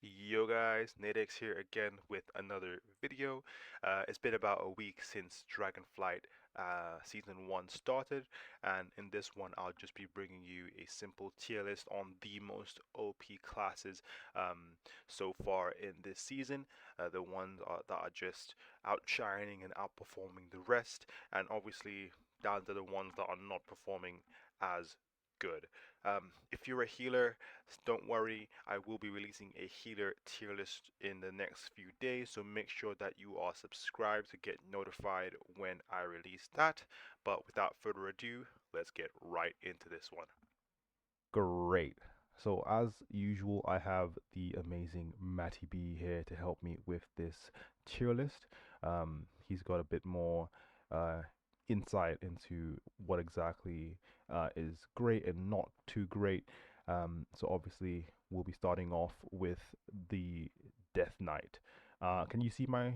Yo guys, Nadex here again with another video. It's been about a week since Dragonflight Season 1 started, and in this one I'll just be bringing you a simple tier list on the most OP classes so far in this season, the ones that are just outshining and outperforming the rest, and obviously down to the ones that are not performing as good. If you're a healer, don't worry, I will be releasing a healer tier list in the next few days, so make sure that you are subscribed to get notified when I release that. But without further ado, let's get right into this one. Great. So as usual, I have the amazing Mattyb here to help me with this tier list. He's got a bit more uh, insight into what exactly is great and not too great. So obviously, we'll be starting off with the Death Knight. Can you see my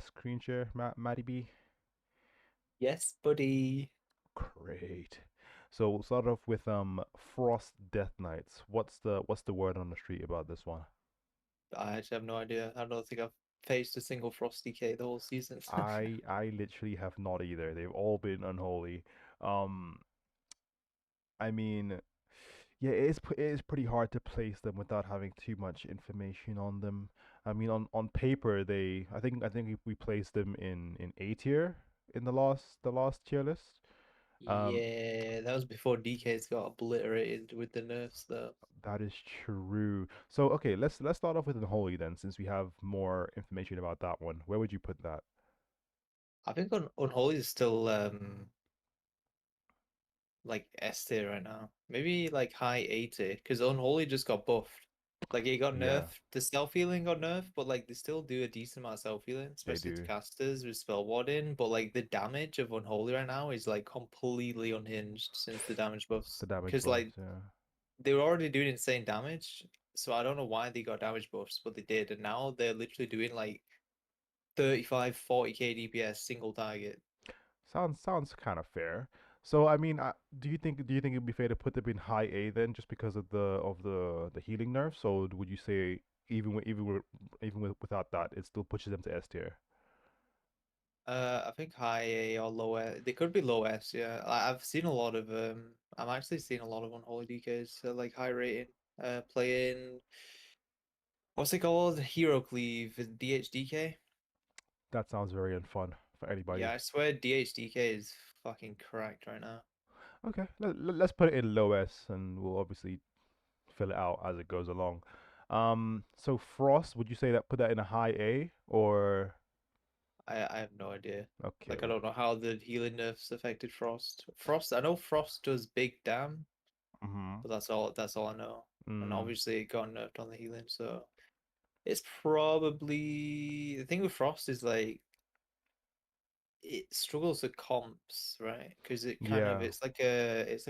screen share, Mattyb? Yes, buddy. Great. So we'll start off with Frost Death Knights. What's the word on the street about this one? I actually have no idea. I don't think I've faced a single Frost DK the whole season. I literally have not either. They've all been unholy. Um I mean, yeah, it is pretty hard to place them without having too much information on them. I mean, on paper they I think we placed them in A tier in the last tier list. Um Yeah, that was before DKs got obliterated with the nerfs, though. That is true. So okay, let's start off with Unholy then, since we have more information about that one. Where would you put that? I think Unholy is still like S tier right now. Maybe like high A tier, because Unholy just got buffed. Like it got Yeah, nerfed. The self healing got nerfed, but like they still do a decent amount of self healing, they especially to do. casters with spell warding. But like the damage of Unholy right now is like completely unhinged since the damage buffs. The damage Because buffs, like yeah. they were already doing insane damage, so I don't know why they got damage buffs, but they did, and now they're literally doing like 35, 40k DPS single target. Sounds kind of fair. So I mean, do you think it'd be fair to put them in high A then, just because of the healing nerfs? So would you say without that, it still pushes them to S tier? I think high A or low S. They could be low S, yeah. I've seen a lot of I'm actually seeing a lot of unholy DKs, like high rating, playing what's it called? Hero Cleave, DHDK. That sounds very unfun for anybody. Yeah, I swear DHDK is fucking cracked right now. Okay, let's put it in low S, and we'll obviously fill it out as it goes along. So Frost, would you say that put that in a high A or I have no idea. okay? Like I don't know how the healing nerfs affected Frost. Frost, I know Frost does big dam, Mm-hmm. but that's all I know. And Mm, obviously it got nerfed on the healing, so it's probably the thing with Frost is like it struggles with comps, right? Because it kind of yeah, it's like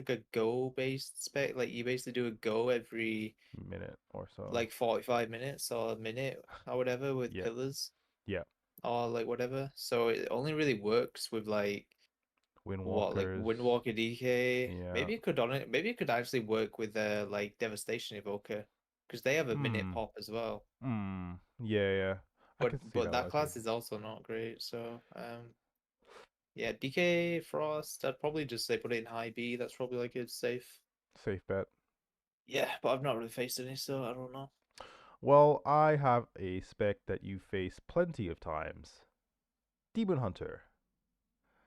a go based spec. Like you basically do a go every minute or so. like 45 minutes or a minute or whatever with Yeah, pillars yeah. or like whatever. So it only really works with like what like Windwalkers. Windwalker DK. Yeah. Maybe it could actually work with like Devastation evoker because they have a minute Hmm. pop as well. Hmm. Yeah, yeah. I But can see but that that working. class is also not great. So yeah, DK Frost. I'd probably just say put it in high B. That's probably like it's safe. Safe bet. Yeah, but I've not really faced any, so I don't know. Well, I have a spec that you face plenty of times. Demon Hunter,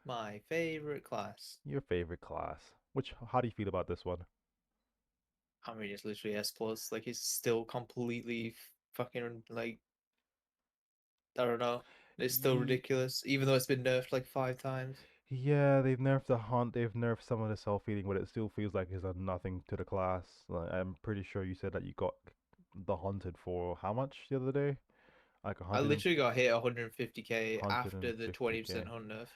My favorite class. your favorite class. How do you feel about this one? I mean, it's literally S plus. Like it's still completely fucking like I don't know. It's still Ye ridiculous, even though it's been nerfed like 5 times. Yeah, they've nerfed the hunt, they've nerfed some of the self-healing, but it still feels like it's done nothing to the class. Like, I'm pretty sure you said that you got the hunted for how much the other day? Like I literally got hit 150k after the 150k. 20% hunt nerf.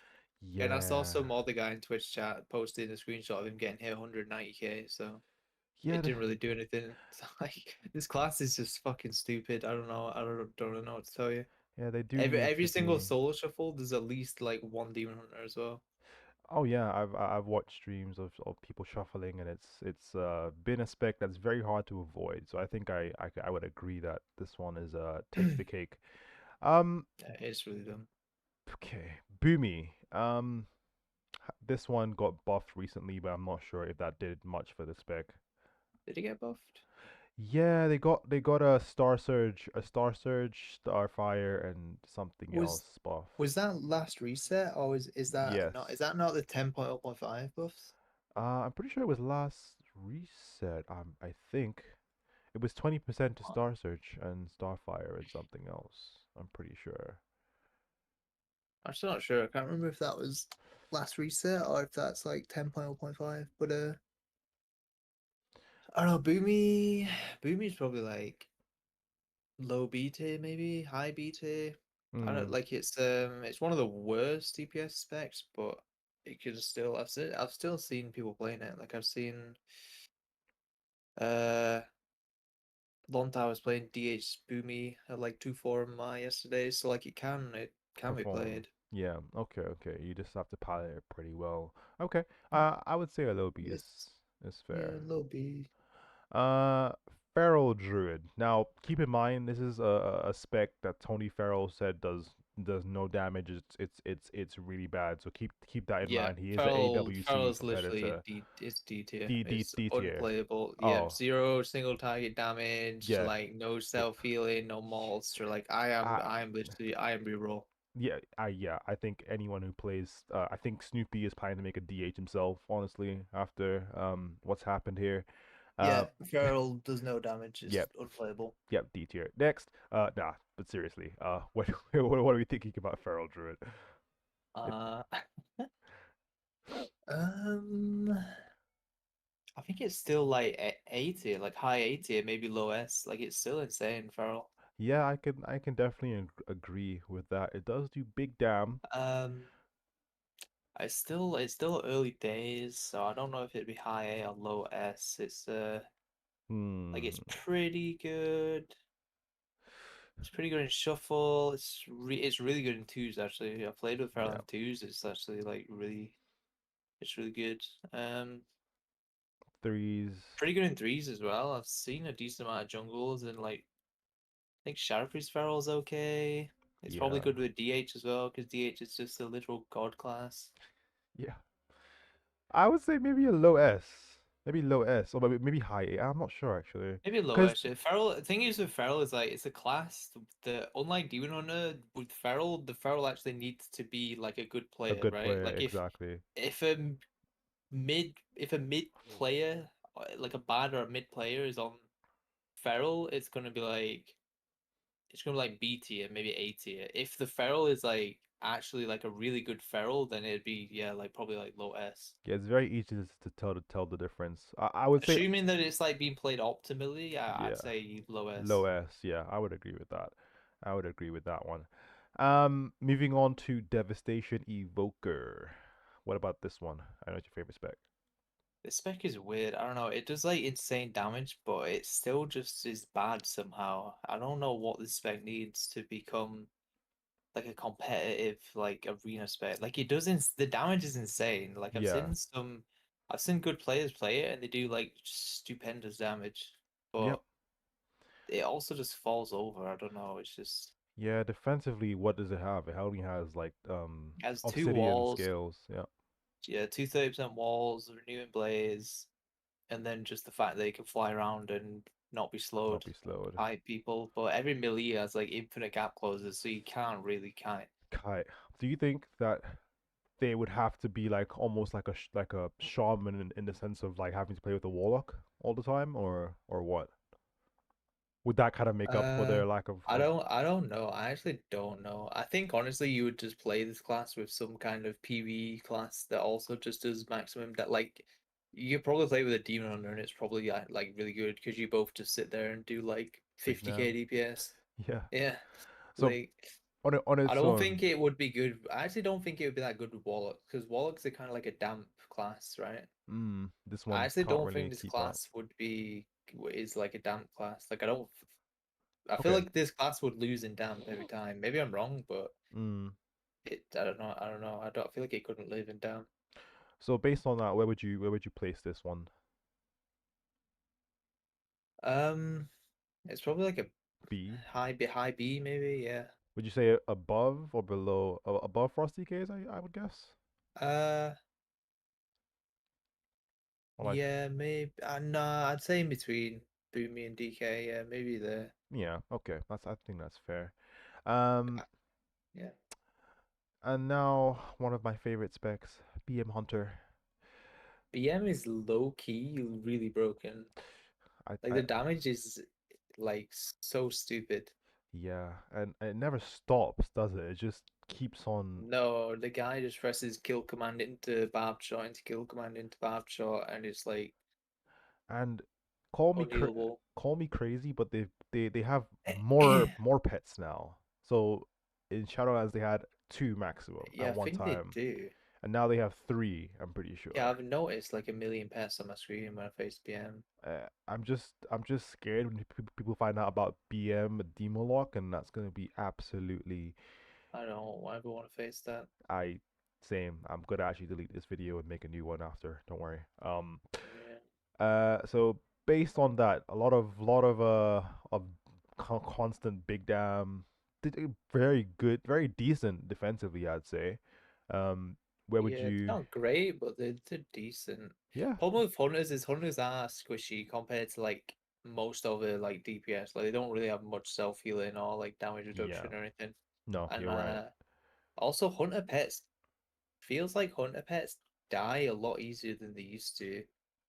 And I saw Yeah. some other guy in Twitch chat posting a screenshot of him getting hit 190k, so Yeah, it didn't really do anything. So, like this class is just fucking stupid. I don't know. I don't know what to tell you. yeah, they do Every need every to single be. solo shuffle, there's at least like one demon hunter as well. Oh yeah, I've watched streams of people shuffling, and it's been a spec that's very hard to avoid. So I think I would agree that this one is takes the cake. Um, Yeah, it's really dumb. okay, Boomy. This one got buffed recently, but I'm not sure if that did much for the spec. Did he get buffed? Yeah, they got a Star Surge, Starfire, and something Was else buff. was that last reset, or Yes. is that not the 10.0.5 buffs? I'm pretty sure it was last reset. I think it was 20% to What? Star Search and Starfire and something else. I'm pretty sure. I'm still not sure. I can't remember if that was last reset or if that's like 10.0.5. But I don't know. Boomy's probably like low B tier, maybe high B tier. I don't Hmm. like it's one of the worst DPS specs, but it can still I've still seen people playing it. Like I've seen uh Lonta was playing DH Boomy at like 2-4 yesterday, so like it can be Perform. played. Yeah. Okay. Okay. You just have to pilot it pretty well. Okay. I would say a low B It's is yeah, fair. low B. Uh, Feral Druid. Now, keep in mind this is a spec that Tony Farrell said does no damage. It's really bad. So keep that in Yeah, mind. He is a AWC Feral's literally competitor. it's D tier. D It's D tier. unplayable. Yeah, Oh, zero single target damage, yeah. like no Yep. self healing, no monster. Like I I am literally I am reroll. yeah. I think anyone who plays, I think Snoopy is planning to make a DH himself. Honestly, after what's happened here. Uh, Yeah, Feral does no damage. It's yep. unplayable. Yep, D tier. Next, nah, but seriously, what are we thinking about Feral Druid? It, Uh, um, I think it's still like A tier, like high A tier, maybe low S. Like it's still insane, Feral. yeah, I can definitely agree with that. It does do big damn. Um, it's still early days, so I don't know if it'd be high A or low S. It's like Hmm. It's pretty good in shuffle. It's really good in twos actually. I played with Feral Yeah, in twos. It's actually like it's really good. Um, threes. Pretty good in threes as well. I've seen a decent amount of jungles and like I think Shadow Priest Feral's okay. It's probably Yeah, good with DH as well because DH is just a literal god class. yeah. I would say maybe a low S, maybe low S, or maybe high A. I'm not sure actually, Maybe low cause actually. Feral. The thing is with Feral is like it's a class. The unlike Demon Hunter with Feral, the Feral actually needs to be like a good a player, good right? player Like exactly. if a mid player like a bad or a mid player is on Feral, it's gonna be like B tier, maybe A tier. If the Feral is like actually like a really good Feral, then it'd be yeah, like probably like low S. Yeah, it's very easy to tell the difference. I would say Assuming that it's like being played optimally, I'd yeah, say low low S. S. Yeah, I would agree with that. I would agree with that one. Moving on to Devastation Evoker. What about this one? I know it's your favorite spec. This spec is weird. I don't know. It does like insane damage, but it still just is bad somehow. I don't know what this spec needs to become like a competitive like arena spec. Like it doesn't the damage is insane. Like Yeah. I've seen good players play it and they do like stupendous damage. Yep. But it also just falls over. I don't know. It's just Yeah. Defensively, what does it have? It only has like it has two obsidian walls, scales. Yeah. yeah, two 30% walls, renewing blaze, and then just the fact that you can fly around and not be Not slowed be slowed. by people. But every melee has like infinite gap closes, so you can't really count. Kai, do you think that they would have to be like almost like like a shaman in the sense of like having to play with a warlock all the time, or what? Would that kind of make up for Uh, their lack of I don't know. I actually don't know. I think honestly, you would just play this class with some kind of PvE class that also just does maximum that like you could probably play with a demon hunter and it's probably like really good because you both just sit there and do like big 50k damn? DPS. Yeah. Yeah, So like on I its don't own, think it would be good. I actually don't think it would be that good with warlocks because warlocks are kind of like a damp class, right? this I one actually can't don't think really this keep up. class would be is like a damp class. Like I don't I feel Okay. like this class would lose in damp every time. Maybe I'm wrong, but Mm. I don't know. I don't know. I feel like it couldn't live in damp. So based on that, where would you place this one? Um, it's probably like a B? high B maybe. Yeah. Would you say above or below? Above Frost DKs, I would guess. Uh, Or like, yeah, maybe. No, I'd say in between Boomy and DK. Yeah, maybe there. yeah, okay, I think that's fair. Um, Yeah. and now one of my favorite specs, BM Hunter. BM is low key really broken. I, Like I, the damage is like so stupid. yeah, and it never stops, does it? It just keeps on. No, the guy just presses kill command into barbed shot into kill command into barbed shot, and it's like And call me cra- unhealable. call me crazy, but they have more pets now. So in Shadowlands they had two maximum Yeah, at I one think they time, do. and now they have three. I'm pretty Yeah, sure. I've noticed like a million pets on my screen when I face BM. I'm just scared when people find out about BM Demolock, and that's gonna be absolutely. I don't ever want to face that. I Same. I'm gonna actually delete this video and make a new one after. Don't worry. Yeah. So based on that, a lot of constant big damn, very good, very decent defensively, I'd say. Um, where would Yeah, they're you? not great, but they're decent. Yeah, Problem with hunters is hunters are squishy compared to like most other like DPS. Like they don't really have much self healing or like damage yeah. reduction or anything. No, And you're right. also hunter pets feels like hunter pets die a lot easier than they used to.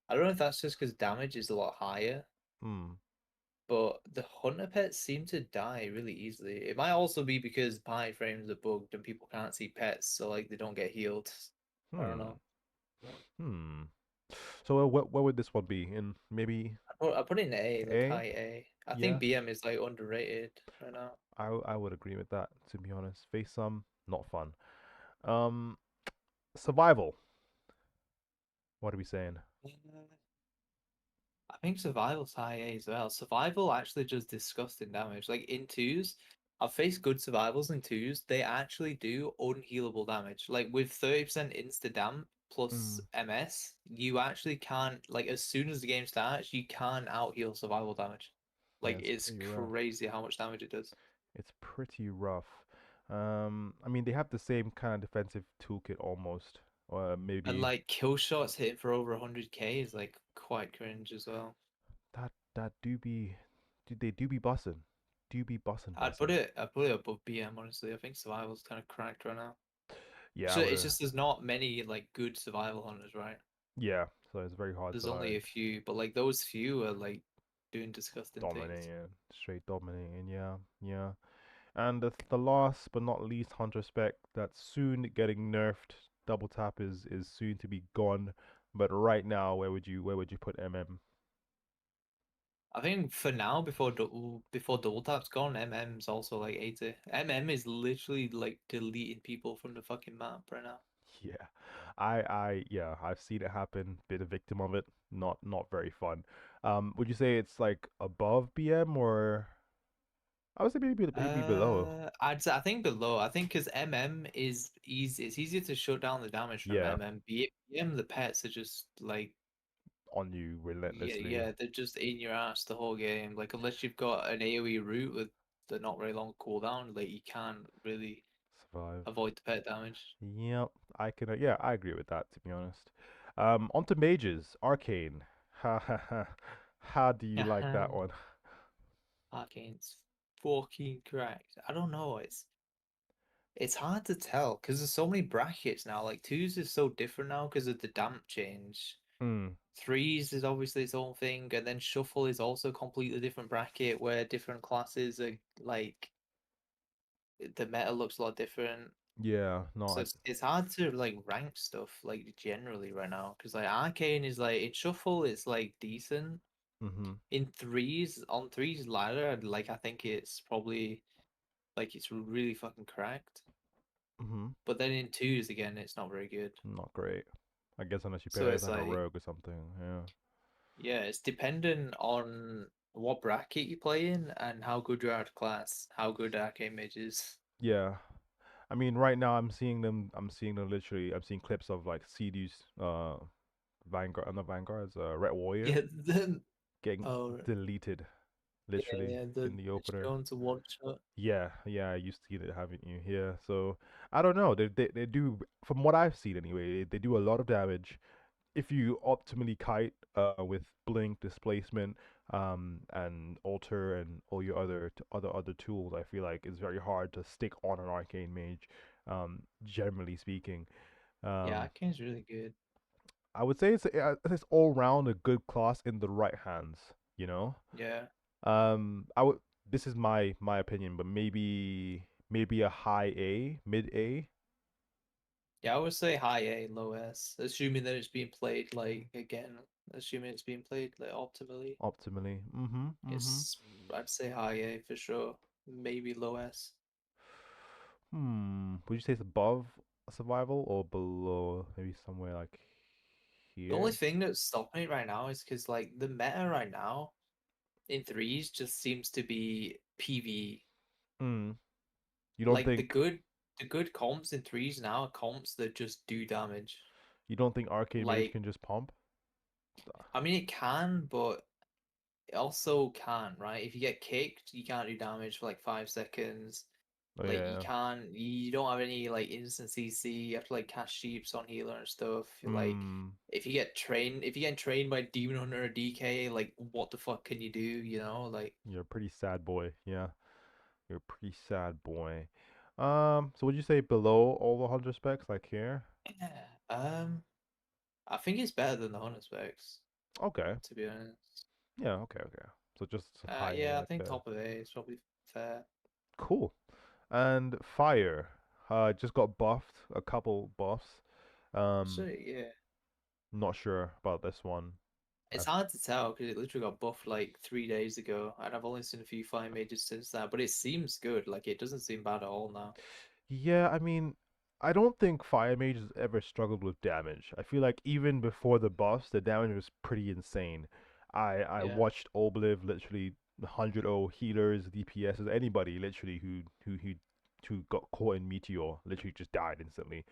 I don't know if that's just because damage is a lot higher, Hmm. but the hunter pets seem to die really easily. It might also be because pie frames are bugged and people can't see pets, so like they don't get healed. I don't Hmm. know. Hmm. So what would this one be? In maybe I put it in A, like A? high A. I Yeah. think BM is like underrated right now. I would agree with that, to be honest. Face some, not fun. Um, Survival. What are we saying? I think survival's high A as well. Survival actually does disgusting damage. Like in twos, I've faced good survivals in twos. They actually do unhealable damage. Like with 30% insta damp plus Mm, MS, you actually can't like as soon as the game starts, you can't out heal survival damage. yeah, Like it's it's pretty rough. crazy how much damage it does. It's pretty rough. I mean, they have the same kind of defensive toolkit almost, or And maybe like kill shots hitting for over 100k is like quite cringe as well. that they do be bussin', bussin'. I'd put it above BM honestly. I think survival's kind of cracked right now. Yeah, I would. It's just there's not many like good survival hunters, right? Yeah, so it's very hard There's to only a like few, but like those few are like doing disgusting things. dominating, straight dominating. Yeah, yeah. And the last but not least, Hunter Spec that's soon getting nerfed. Double tap is soon to be gone. But right now, where would you put MM? I think for now, before double tap's gone, MM's also like 80. MM is literally like deleting people from the fucking map right now. Yeah, yeah, I've seen it happen. Been a victim of it. Not very fun. Would you say it's like above BM or I would say maybe below? I think below. I think because MM is easy. It's easier to shut down the damage from Yeah, MM. BM, the pets are just like on you yeah, relentlessly. yeah, they're just in your ass the whole game. Like unless you've got an AoE route with the not very long cooldown, like you can't really Survive. avoid the pet damage. Yep, I can. Yeah, I agree with that. To be honest. Onto mages. Arcane. Ha ha ha. How do you like that one? Arcane's fucking correct. I don't know. It's hard to tell because there's so many brackets now. Like twos is so different now because of the damp change. Hmm. Threes is obviously its own thing, and then shuffle is also a completely different bracket where different classes are like the meta looks a lot different. Yeah. No. So it's hard to like rank stuff like generally right now because like Arcane is like in shuffle it's like decent. Mhm. In threes on threes ladder like I think it's probably like it's really fucking cracked. Mhm. But then in twos again it's not very good. Not great. I guess unless you So pair it it's like a like rogue or something. Yeah. yeah, it's dependent on what bracket you play in and how good you are at class, how good Arcane Mage is. Yeah. I mean, right now I'm seeing them. I'm seeing them literally. I'm seeing clips of like CD's Vanguard, not Vanguards, Red Warrior Yeah, the getting oh deleted yeah, literally yeah, in the the opener. shown to one shot. Yeah, yeah, I used to see it, haven't you? Yeah, so I don't know. They do, from what I've seen anyway, they do a lot of damage if you optimally kite with blink, displacement, and alter and all your other tools. I feel like it's very hard to stick on an arcane mage, generally speaking. Yeah, Um, Arcane's really good. I would say it's all round a good class in the right hands. You know. Yeah. I would. This is my opinion, but maybe a high A, mid A, Yeah, I would say high A, low S, assuming that it's being played like again, assuming it's being played like optimally. optimally. Mm-hmm. Mm-hmm. It's I'd say high A for sure. Maybe low S. Would you say it's above survival or below? Maybe somewhere like The only here. thing that's stopping it right now is because like the meta right now in threes just seems to be PV. Hmm. You don't Like think the good comps in threes now are comps that just do damage. you don't think arcane mage Like can just pump? I mean it can, but it also can't, right? If you get kicked, you can't do damage for like 5 seconds. Oh Like you yeah. can't, you don't have any like instant CC. You have to like cast sheeps on healer and stuff. You're like, Hmm. if you get trained by demon hunter or DK, like what the fuck can you do? You know, like You're a pretty sad boy. Yeah. You're a pretty sad boy. So would you say below all the hunter specs like here? yeah. I think it's better than the hunter specs, Okay. to be honest. Yeah. Okay. Okay. So just high A Yeah, I like think there. top of A is probably fair. Cool. And fire. Just got buffed. A couple buffs. So Um, yeah, not sure about this one. it's I've hard to tell because it literally got buffed like 3 days ago, and I've only seen a few fire mages since that. But it seems good. Like it doesn't seem bad at all now. Yeah, I mean, I don't think Fire Mage has ever struggled with damage. I feel like even before the buffs, the damage was pretty insane. I Yeah. watched Obliv literally 100 healers, DPSs, anybody literally who got caught in Meteor literally just died instantly.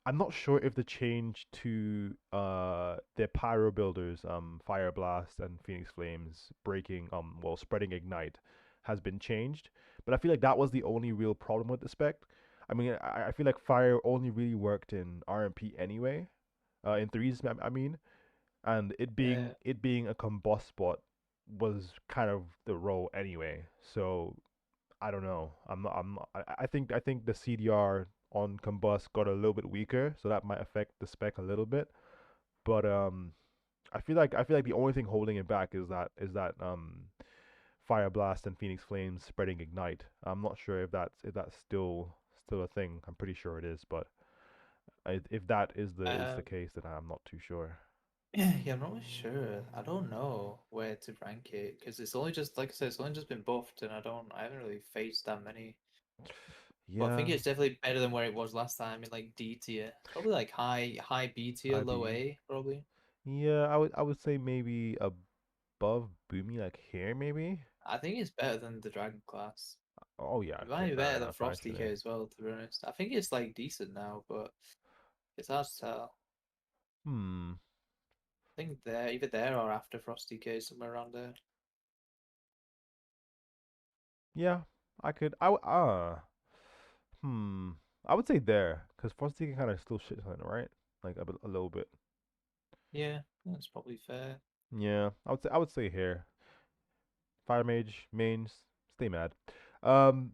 I'm not sure if the change to their pyro builders, Fire Blast and Phoenix Flames breaking spreading ignite has been changed, but I feel like that was the only real problem with the spec. I mean, I feel like fire only really worked in RMP anyway, in threes. I mean, and Yeah. it being a combust spot was kind of the role anyway. So I don't know. I think the CDR on combust got a little bit weaker, so that might affect the spec a little bit. But I feel like the only thing holding it back is that Fire Blast and Phoenix Flames spreading ignite. I'm not sure if that's still a thing. I'm pretty sure it is, but if that is the Um. case, then I'm not too sure. Yeah, I'm not really sure. I don't know where to rank it because it's only just like I said, it's only just been buffed, and I haven't really faced that many. But I think Yeah, it's definitely better than where it was last time in like D tier. It's probably like high B tier, low IB. A probably. Yeah, I would say maybe above Boomy, like here maybe. I think it's better than the Dragon class. Oh yeah, It okay, might be fair better than enough Frost DK actually. as well, to be honest. I think it's like decent now, but it's hard to tell. Hmm. I think they're either there or after Frost DK, somewhere around there. Yeah, I could. Hmm. I would say there, cause Frosty can kind of still shit on it, right? Like a little bit. Yeah, that's probably fair. Yeah, I would say here. Fire Mage mains, stay mad. Um,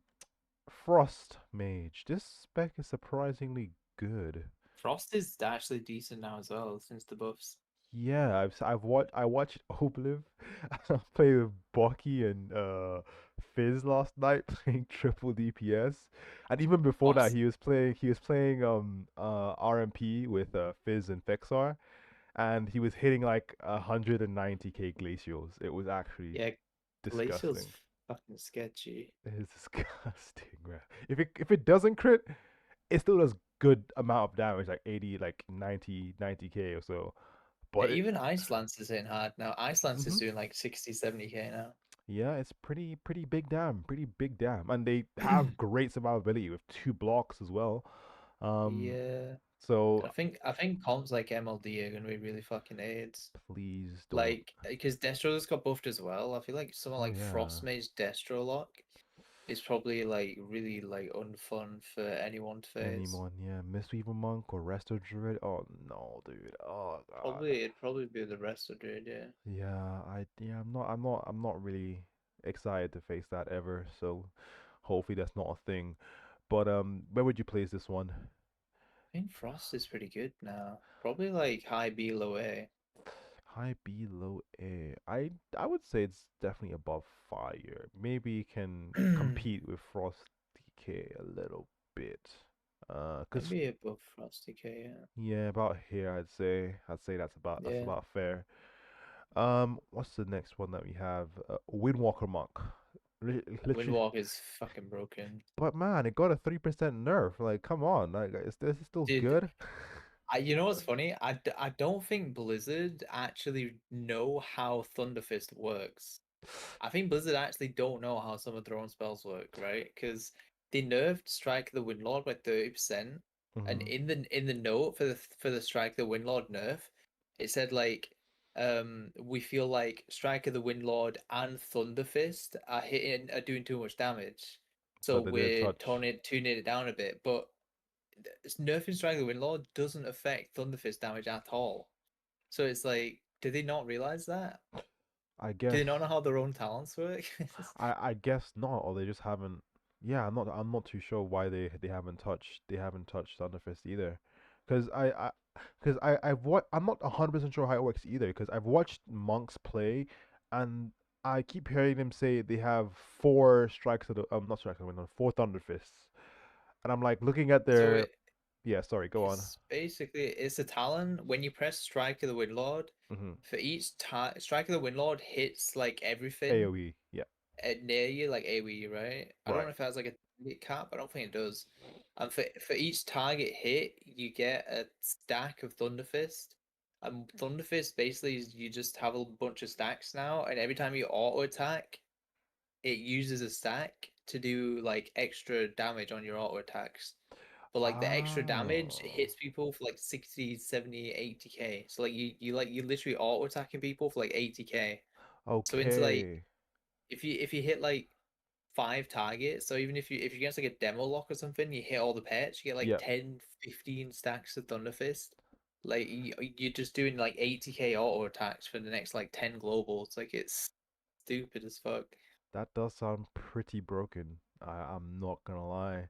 Frost Mage. This spec is surprisingly good. Frost is actually decent now as well since the buffs. Yeah, I watched Obliv play with Bucky and Fizz last night playing triple DPS. And even before that What's he was playing RMP with Fizz and Fexar, and he was hitting like 190k glacials. It was actually Yeah, Glacial's disgusting. fucking sketchy. It is disgusting, man. If it doesn't crit, it still does good amount of damage, like 80, like 90k or so. Yeah, But it, even Iceland's is hitting hard now. Iceland's is hmm doing like 60, 70k now. Yeah, it's pretty big damn, pretty big damn, and they have great survivability with two blocks as well. Um, Yeah. And so I think comps like MLD are gonna be really fucking aids. please don't. Like, because Destro just got buffed as well. I feel like someone Oh like yeah, Frostmage Destro lock is probably like really like unfun for anyone to face. anyone? Yeah, Mistweaver Monk or Resto Druid. Oh no, dude. Oh god. It'd probably be the rest of Druid, yeah. Yeah, I'm not really excited to face that ever. So hopefully that's not a thing. But where would you place this one? I think Frost is pretty good now. Probably like high B, low A. High B, low A. I would say it's definitely above fire. Maybe it can compete with Frost DK a little bit. 'Cause Maybe above Frost DK, yeah. yeah, about here I'd say that's Yeah. about fair. What's the next one that we have? Windwalker Monk. Literally, Windwalk is fucking broken. but man, it got a 3% nerf. Like, come on, like, is this still Dude, good? you know what's funny? I don't think Blizzard actually know how Thunderfist works. I think Blizzard actually don't know how some of their own spells work, right? Because they nerfed Strike the Windlord by 30%, and Hmm. in the note for the Strike the Windlord nerf, it said like, we feel like Strike of the Windlord and Thunderfist are doing too much damage, so But they didn't we're touch. tuning it down a bit. But nerfing Strike the Windlord doesn't affect Thunderfist damage at all. So it's like, did they not realize that? I Do guess they not know how their own talents work? I guess not, or they just haven't. Yeah, I'm not too sure why they haven't touched Thunderfist either, because I'm not 100% sure how it works either, because I've watched monks play, and I keep hearing them say they have four strikes of the not strikes of the wind, four Thunderfists, and I'm like looking at So their yeah, sorry, go on. it's a talent when you press Strike of the Windlord. Mm-hmm. For each time, Strike of the Windlord hits like everything AOE, yeah, near you, like AoE, right? I don't right. know if it has like a target cap. I don't think it does. And for each target hit, you get a stack of Thunderfist. And Thunderfist basically is you just have a bunch of stacks now, and every time you auto attack, it uses a stack to do like extra damage on your auto attacks. But like the extra damage Oh, hits people for like 60, 70, 80k. So like you literally auto attacking people for like 80k. So into like okay. if you hit like five targets, so even if you against like a demo lock or something, you hit all the pets, you get like Yeah, 10, 15 stacks of Thunderfist. Like you're just doing like 80k auto attacks for the next like 10 globals. Like it's stupid as fuck. that does sound pretty broken. I'm not gonna lie.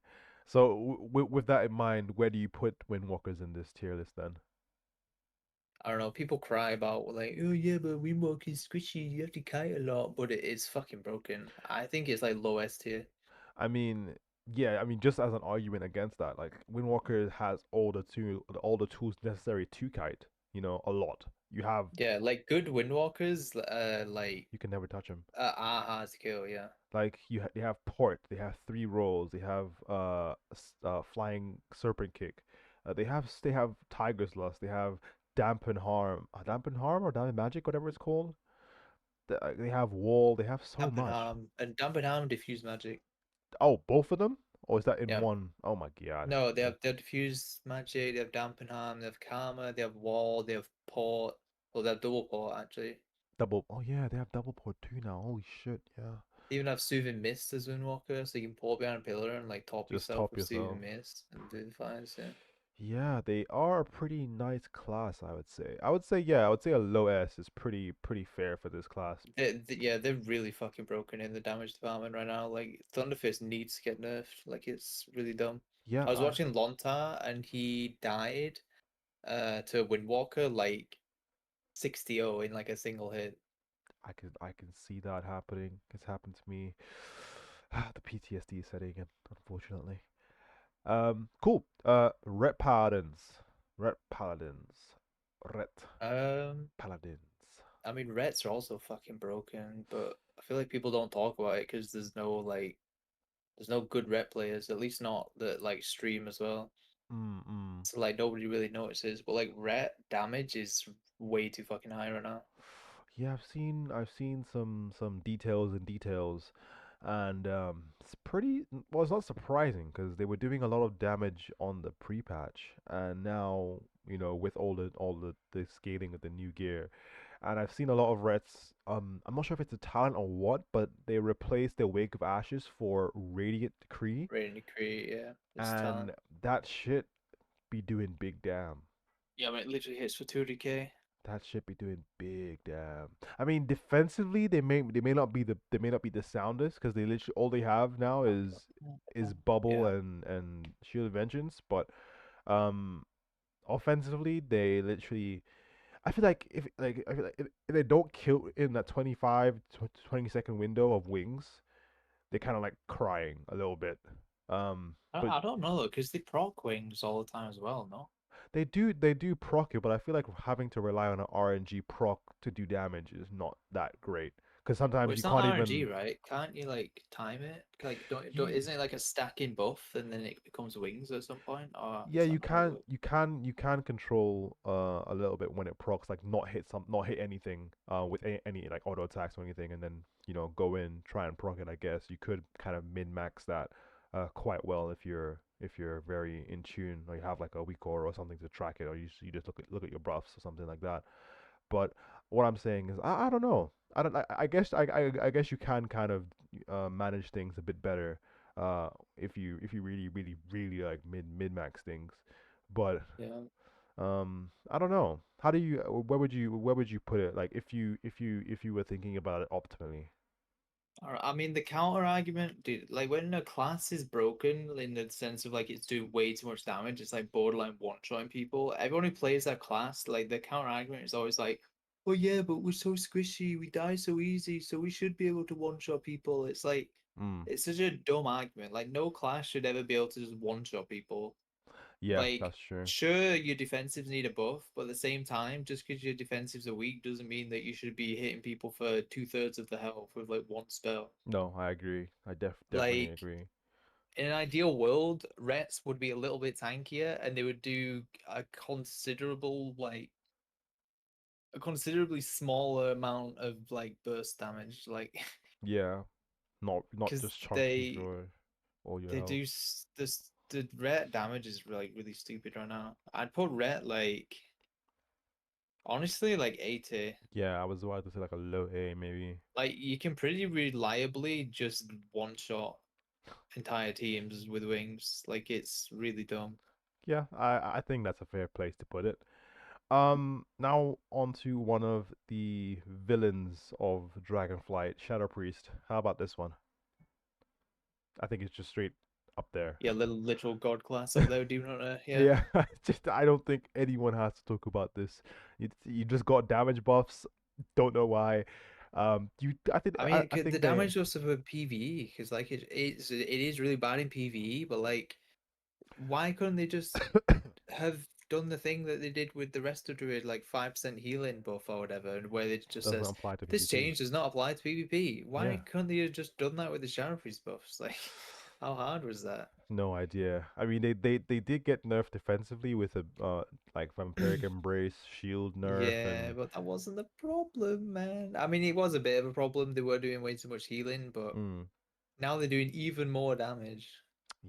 So, with that in mind, where do you put Windwalkers in this tier list then? I don't know. People cry about like, oh yeah, but Windwalker is squishy. You have to kite a lot, but it is fucking broken. I think it's like low S tier. I mean, yeah, I mean, just as an argument against that, like Windwalker has all the tools necessary to kite. A lot. You have, Yeah, like good Windwalkers, like you can never touch them. are hard to kill. Yeah, They have port. They have three rolls. They have flying serpent kick. They have tiger's lust. They have dampen harm or dampen magic, whatever it's called. They have wall. They have so much. Dampen Harm, diffuse magic. Oh, both of them? Or is that in Yeah, one? Oh my god. no, they have diffuse magic. They have Dampen Harm. They have Karma. They have Wall. They have Port. Well, they have double Port actually. Double. Oh yeah, they have double port too now. Holy shit. Yeah. They even have Soothing Mist as Windwalker, so you can port behind a pillar and like top Just yourself top with yourself. Soothing Mist and Vivifies. Yeah. Yeah, they are a pretty nice class, I would say. I would say a low S is pretty fair for this class. Yeah, they're really fucking broken in the damage department right now. Like Thunderfist needs to get nerfed. Like it's really dumb. Yeah, I was watching Lontar and he died to Windwalker like 60-0 in like a single hit. I can see that happening. It's happened to me. The PTSD is setting in, unfortunately. Cool. Ret paladins. Ret paladins. Ret Um, paladins. I mean Rets are also fucking broken, but I feel like people don't talk about it because there's no good Ret players, at least not that like stream as well. Mm-mm. So like nobody really notices, but like Ret damage is way too fucking high right now. Yeah, I've seen some details and details, and it's pretty. Well, it's not surprising because they were doing a lot of damage on the pre-patch, and now with all the scaling of the new gear, and I've seen a lot of rets. I'm not sure if it's a talent or what, but they replaced their Wake of Ashes for Radiant Decree, Ready to create, yeah, it's and talent. that shit be doing big damn. Yeah, I mean, it literally hits for 200k. That should be doing big damn. I mean, defensively, they may not be the soundest because they literally all they have now is bubble Yeah, and shield of vengeance. But um, offensively, they literally. I feel like if they don't kill in that 25 to 20-second window of wings, they're kind of like crying a little bit. But I don't know though, because they proc wings all the time as well. No, they do proc it, but I feel like having to rely on an RNG proc to do damage is not that great. Because well, sometimes you it's not can't RNG, even. right? Can't you like time it? Like, don't You, isn't it like a stacking buff and then it becomes wings at some point, or yeah, is you that not how it can works? you can you can control a little bit when it procs, like not hit anything with any like auto attacks or anything, and then go in try and proc it. I guess you could kind of min max that quite well if you're very in tune, or you have like a weak aura or something to track it, or you just look at your buffs or something like that. But what I'm saying is, I don't know. I guess you can kind of manage things a bit better if you really really really like mid max things. But Yeah. I don't know. How do you where would you put it? Like if you were thinking about it optimally. I mean, the counter argument, dude, like when a class is broken in the sense of like it's doing way too much damage, it's like borderline one-shotting people. Everyone who plays that class, like the counter argument is always like, well, yeah, but we're so squishy, we die so easy, so we should be able to one-shot people. It's like, Mm. it's such a dumb argument. Like, no class should ever be able to just one-shot people. Yeah, Like, that's true. sure, your defensives need a buff, but at the same time, just because your defensives are weak doesn't mean that you should be hitting people for two-thirds of the health with like one spell. No, I agree. I definitely Like, agree. in an ideal world, Rets would be a little bit tankier and they would do a considerably smaller amount of like burst damage. Like, Yeah, not because just chunking through all your they health. do this the Ret damage is like really stupid right now. I'd put Ret like honestly like A tier. Yeah, I was about to say like a low A maybe. Like you can pretty reliably just one shot entire teams with wings. Like it's really dumb. Yeah, I think that's a fair place to put it. Now onto one of the villains of Dragonflight, Shadow Priest. How about this one? I think it's just straight up there. Yeah, little literal god class up there, Demon Hunter. Yeah. Yeah, just I don't think anyone has to talk about this. You just got damage buffs. Don't know why. I think I I, mean, I the think they damage was for PvE because like it is really bad in PvE, but like why couldn't they just have done the thing that they did with the rest of Druid, like 5% healing buff or whatever, and where it just doesn't says apply to this PvP. change does not apply to PvP. Yeah. Why couldn't they have just done that with the Shadow Priest buffs? Like, how hard was that? No idea. I mean, they did get nerfed defensively with a like vampiric embrace shield nerf Yeah, and but that wasn't the problem, man. I mean, it was a bit of a problem. They were doing way too much healing, but mm, now they're doing even more damage.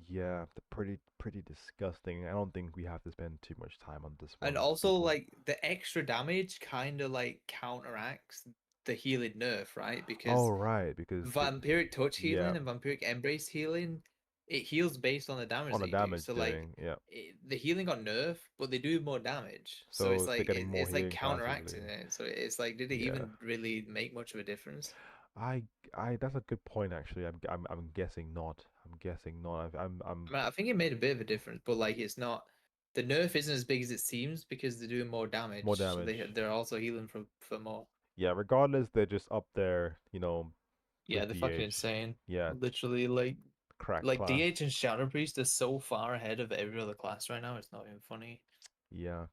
yeah, the pretty disgusting. I don't think we have to spend too much time on this And one, also, people. like, the extra damage kind of like counteracts the healing nerf, right? Oh Because right, because vampiric touch yeah, healing and vampiric embrace healing, it heals based on the damage on the that you do. damage So, like, doing, yeah. the healing got nerfed, but they do more damage. So it's So they're like getting more it's like healing passively. counteracting it. So it's like, did it Yeah. even really make much of a difference? I I that's a good point actually. I'm guessing not. I'm guessing not. I'm I mean, I think it made a bit of a difference, but like it's not the nerf isn't as big as it seems because they're doing more more damage. So damage. they're also healing for more. Yeah, regardless, they're just up there, Yeah, with they're fucking DH. insane. Yeah, Literally, crack like class. DH and Shadow Priest are so far ahead of every other class right now. It's not even funny. Yeah.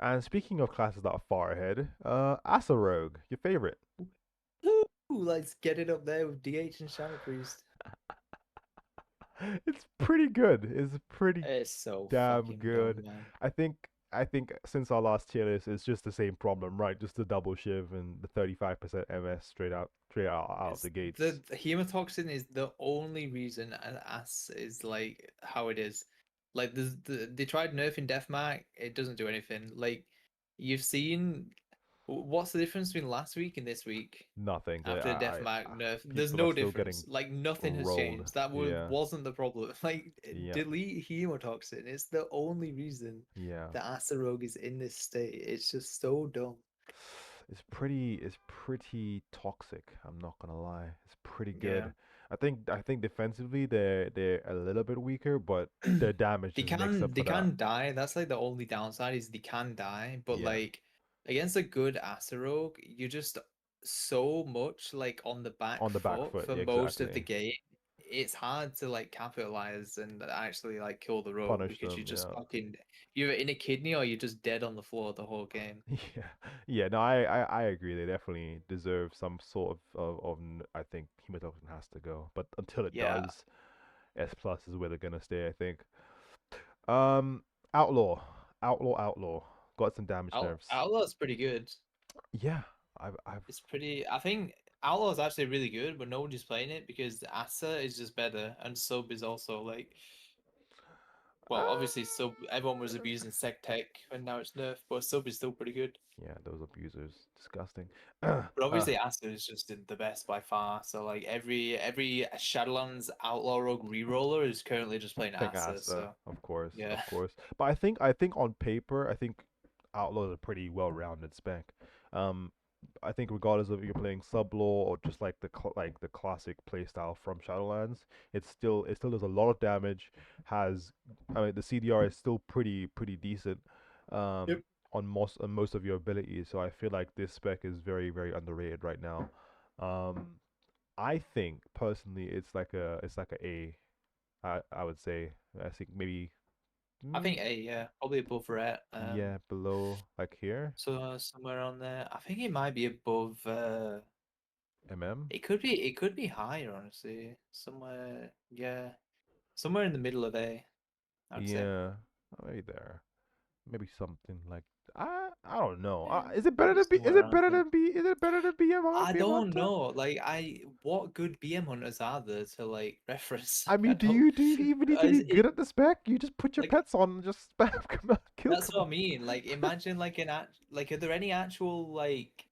And speaking of classes that are far ahead, Asa Rogue, your favorite. Ooh, let's get it up there with DH and Shadow Priest. It's pretty good. It's pretty It's so damn fucking dumb, good. man. I think I think since our last tier list, it's just the same problem, right? Just the double shiv and the 35% MS straight out It's the gates. the hemotoxin is the only reason an ass is like how it is. Like they tried nerfing deathmark, it doesn't do anything. Like you've seen what's the difference between last week and this week Nothing. after the deathmark nerf? There's People are no still difference. getting Like nothing has rolled. changed. That Yeah, wasn't the problem. Like yeah, delete hemotoxin. It's the only reason yeah. the Asarogue is in this state. It's just so dumb. It's pretty toxic. I'm not gonna lie. It's pretty Yeah. good. I think defensively they're a little bit weaker, but their damage just makes up They for that. can die. That's like the only downside is they can die. But Yeah, like against a good Asarogue, you're just so much like on the back on the back foot foot. for Yeah, most of the exactly. game. It's hard to like capitalize and actually like kill the rogue Punish because you're them. just Yeah. fucking you're in a kidney or you're just dead on the floor the whole game. Yeah, yeah. No, I agree. They definitely deserve some sort I think hemotoxin has to go, but until it Yeah. does, S plus is where they're gonna stay. I think. Um, Outlaw, Outlaw. Got some damage nerfs. Outlaw's pretty good. Yeah, I've. It's pretty. I think Outlaw is actually really good, but nobody's playing it because Asa is just better, and Sub is also like. Well, obviously, Sub. Everyone was abusing Sec Tech, and now it's nerfed, but Sub is still pretty good. Yeah, those abusers, disgusting. But obviously, Asa is just the best by far. So like every Shadowlands Outlaw Rogue reroller is currently just playing Think Asa. Asta, So of course, yeah. of course. But I think on paper, I think Outlaw is a pretty well-rounded spec. Um, I think regardless of if you're playing Sublaw or just like the classic playstyle from Shadowlands, it still does a lot of damage. Has I mean the CDR is still pretty decent. Yep. On most of your abilities, so I feel like this spec is very underrated right now. Um, I think personally it's like a A. I would say. I think maybe I think mm, A, yeah, probably above Ret. yeah, below like here. So somewhere on there. I think it might be above. MM. It could be higher, honestly. Somewhere, yeah, somewhere in the middle of A, I'd say. Yeah, maybe there. Maybe something like I don't know. Yeah, Is it better maybe than B? Is somewhere it around better there. than B? Is it better than I BM don't Hunter? know. Like, what good BM hunters are there to like reference? I Like, I mean, do don't. you do you even need to be Is good it at the spec? You just put your like pets on and just spam kill that's what command. I mean? Like, imagine like like, are there any actual like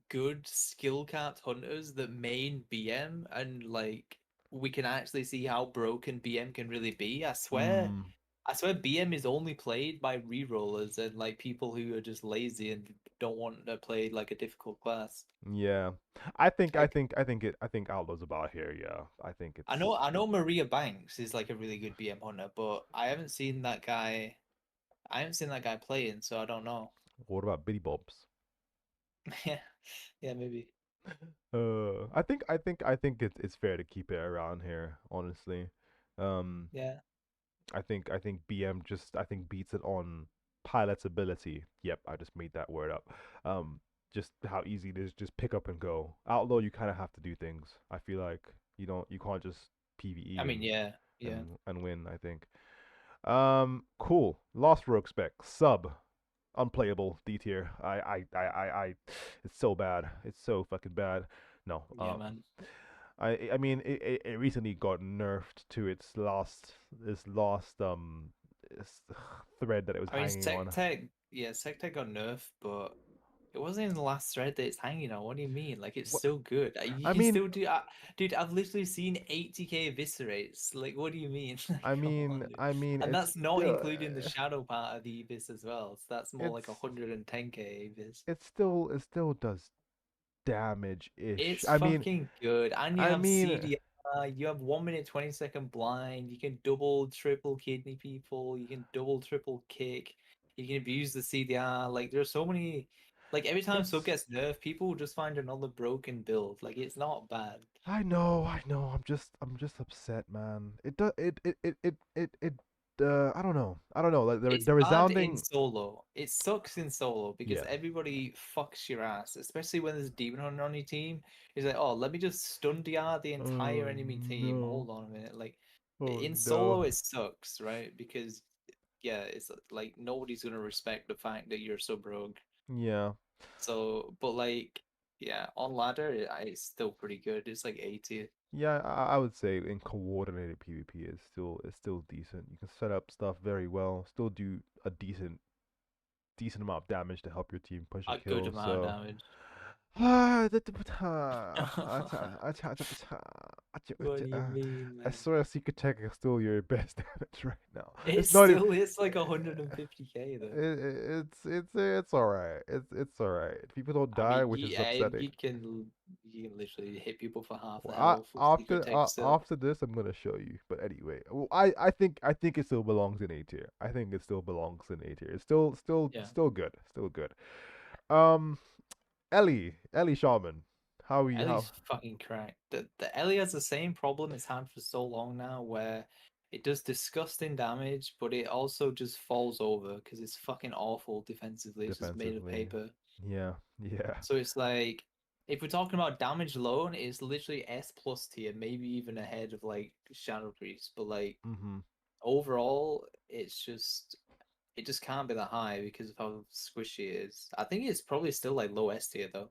good skill capped hunters that main BM and like we can actually see how broken BM can really be? Hmm. I swear BM is only played by rerollers and like people who are just lazy and don't want to play like a difficult class. Yeah. I think I Like think I think it I think Outlaw's about here, yeah. I think it's I know Maria Banks is like a really good BM hunter, but I haven't seen that guy. I haven't seen that guy playing, so I don't know. what about Bitty Bobs? Yeah, yeah, maybe. I think it's fair to keep it around here, honestly. Um Yeah. I think BM just I think beats it on pilot's ability. Yep, I just made that word up. Just how easy it is, just pick up and go. Outlaw, you kind of have to do things. I feel like you can't just PvE I mean, and yeah, yeah, and win. I think. Cool. Lost Rogue spec sub unplayable D tier. It's so bad. It's so fucking bad. No. yeah, man. I mean it recently got nerfed to its last thread that it was I mean, hanging on. Sec Tech got nerfed, but it wasn't in the last thread that it's hanging on. What do you mean? Like, it's What still good. You I can mean still do. Dude, I've literally seen 80k eviscerates. Like, what do you mean? Like, I come mean on, dude. I mean And it's that's not still including the shadow part of the evis as well. So that's more like it's 110k evis. it still does damage ish. It's I mean fucking good. And you I have mean CDR, you have 1 minute 20-second blind, you can double, triple kidney people, you can double, triple kick, you can abuse the CDR. Like there's so many like every time sub it's gets nerfed, people will just find another broken build. Like it's not bad. I know. I'm just upset, man. It does it I don't know. I don't know. Like It's the bad in resounding solo. It sucks in solo because yeah. everybody fucks your ass, especially when there's a demon hunter on your team. He's like, oh, let me just stun DR the entire Oh enemy team. no. Hold on a minute. Like Oh in no. solo, it sucks, right? Because yeah, it's like nobody's gonna respect the fact that you're so broke. Yeah. So, but like, yeah, on ladder, it's still pretty good. It's like 80. Yeah, I would say in coordinated PvP is still decent. You can set up stuff very well, still do a decent amount of damage to help your team push a A good kill. amount of So damage. What do you mean, I man? swear Secret Tech is still your best damage right now. It It's not even still is like 150k though. it's all right. It's all right. People don't I die, mean, which is upsetting. you can literally hit people for half Well, the health with secret after tech still. after this, I'm gonna show you. But anyway, well, I think it still belongs in A tier. I think it still belongs in A tier. It's Yeah. still good, still good. Um, Ellie Shaman, how we how Ellie's fucking cracked. The Ellie has the same problem it's had for so long now, where it does disgusting damage, but it also just falls over because it's fucking awful defensively. It's just made of defensively? paper. Yeah, yeah. So it's like, if we're talking about damage alone, it's literally S plus tier, maybe even ahead of like Shadow Priest. But like Mhm. overall, it just can't be that high because of how squishy it is. I think it's probably still like low S tier though.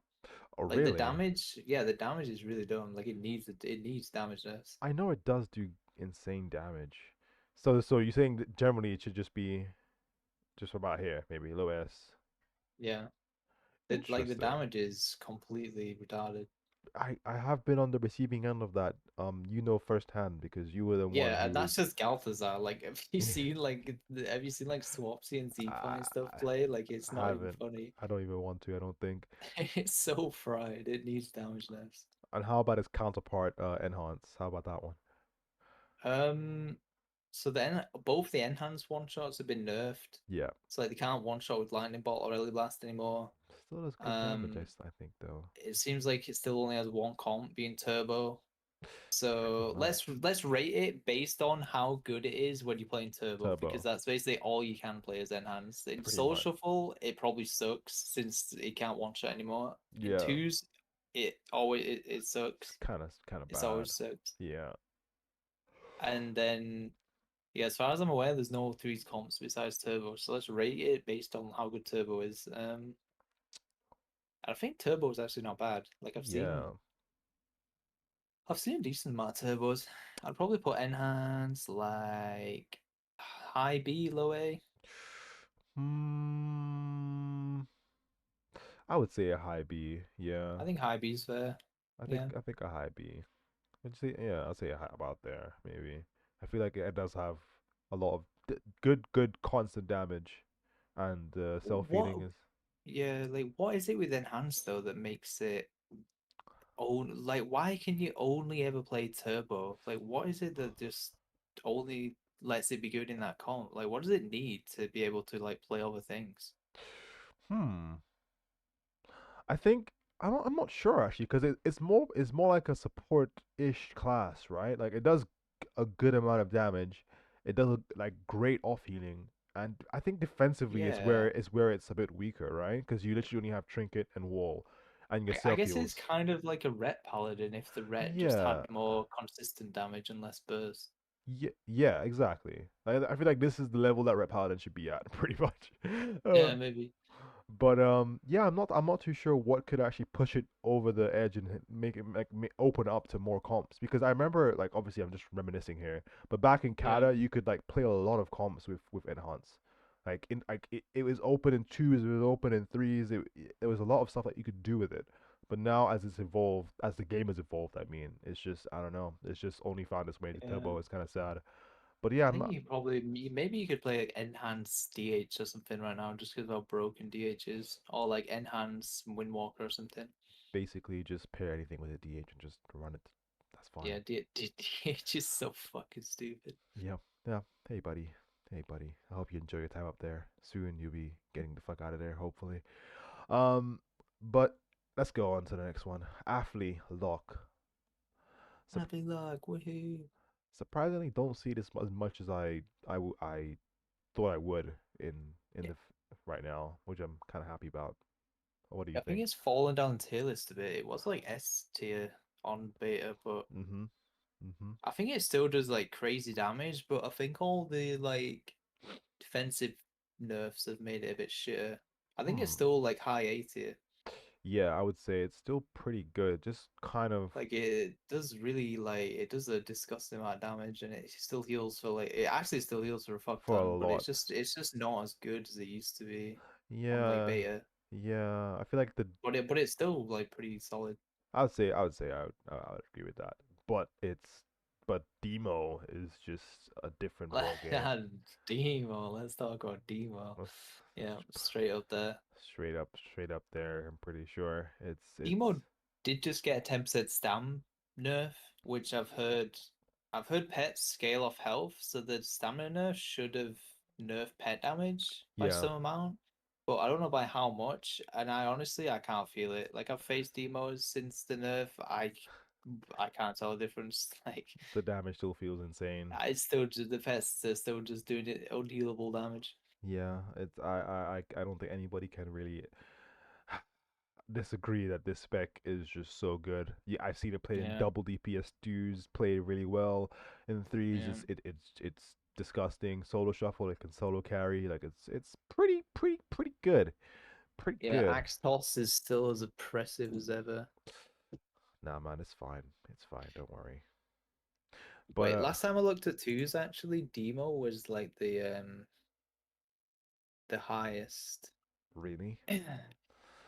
Oh Like the really? damage, yeah, the damage is really dumb. Like it needs damage nurse. I know it does do insane damage. So you're saying that generally it should just be just about here, maybe low S. Yeah, the Interesting. damage is completely retarded. I have been on the receiving end of that. You know firsthand because you were the one Yeah, who and was. that's just Galthazar. Like, have you seen like Swapsy and Z-Point and stuff I play? Like, it's not even haven't. funny. I don't even want to. I don't think. It's so fried. It needs damage nerfs. And how about its counterpart, Enhance? How about that one? Um, so then both the enhanced one shots have been nerfed. Yeah, So like they can't one shot with lightning bolt or early blast anymore. still does good damage. Um, I think though. it seems like it still only has one comp being turbo. So Nice. let's rate it based on how good it is when you're playing turbo, because Turbo, that's basically all you can play as enhanced. In pretty soul much. shuffle, it probably sucks since it can't one shot anymore. In Yeah, twos, it sucks. kind of It's bad. always sucks. Yeah, And then yeah, as far as I'm aware, there's no threes comps besides turbo. So let's rate it based on how good turbo is. I think turbo is actually not bad. Like yeah. I've seen a decent amount of turbos. I'd probably put enhance like high B, low A. Hmm. I would say a high B. Yeah. I think high B is fair. Yeah. I think a high B. I'd say yeah. I'll say a high about there maybe. I feel like it does have a lot of good constant damage, and self What? healing is. Yeah, like what is it with enhance though that makes it like why can you only ever play turbo? Like what is it that just only lets it be good in that comp? Like what does it need to be able to like play other things? Hmm. I think I'm not sure actually because it's more like a support ish class, right? Like it does a good amount of damage. It does like great off healing, and I think defensively Yeah. is where it's a bit weaker, right? Because you literally only have trinket and wall, and your I self guess it's heals. kind of like a ret paladin if the ret just had Yeah, more consistent damage and less burst. yeah, exactly. I feel like this is the level that Red Paladin should be at, pretty much. Yeah, Um, maybe. But yeah, I'm not too sure what could actually push it over the edge and make it open up to more comps because I remember like obviously I'm just reminiscing here, but back in Yeah. Kata you could like play a lot of comps with enhance, like it was open in twos, it was open in threes, there was a lot of stuff that you could do with it. But now as it's evolved, as the game has evolved, I mean, it's just I don't know, it's just only found its way to Yeah. turbo. It's kind of sad, but yeah, I I'm think not maybe you could play like enhance DH or something right now just because of how broken DH is, or like enhance Windwalker or something. basically just pair anything with a DH and just run it. That's fine. Yeah, DH is so fucking stupid. Yeah, yeah. Hey, buddy. Hey, buddy. I hope you enjoy your time up there. Soon you'll be getting the fuck out of there, hopefully. Um, but let's go on to the next one. Affley Lock. Sup- Happy luck, woohoo! Surprisingly, don't see this as much as I thought I would in Yeah, the right now, which I'm kind of happy about. What do you I think think? it's fallen down tier list a bit. It was like S tier on beta, but Mm-hmm. Mm-hmm. I think it still does like crazy damage. But I think all the like defensive nerfs have made it a bit shitter. I think it's Hmm. still like high A tier. Yeah, I would say it's still pretty good. Just kind of Like it does really like it does a disgusting amount of damage, and it still heals for like it actually still heals for a fuck for a ton, but lot. it's just not as good as it used to be on like Yeah, beta. yeah. I feel like the But it's still like pretty solid. I would agree with that. But but demo is just a different ball game. Demo, let's talk about Demo. That's Yeah, straight up there. straight up there. I'm pretty sure it's Demo did just get a 10% stam nerf, which I've heard pets scale off health, so the stamina nerf should have nerfed pet damage by yeah. some amount. But I don't know by how much, and I can't feel it. Like I've faced demos since the nerf, I can't tell the difference. Like The damage still feels insane. it's still just the pets are still just doing it unhealable damage. Yeah, it's I don't think anybody can really disagree that this spec is just so good. Yeah, I've seen it played in Yeah, double DPS twos, play really well. In threes, yeah, it's disgusting. Solo shuffle, it can solo carry. Like it's pretty good. Pretty yeah. good. Axe toss is still as oppressive as ever. Nah, man, it's fine. It's fine. Don't worry. But Wait, last time I looked at twos, actually, Demo was like the highest. really,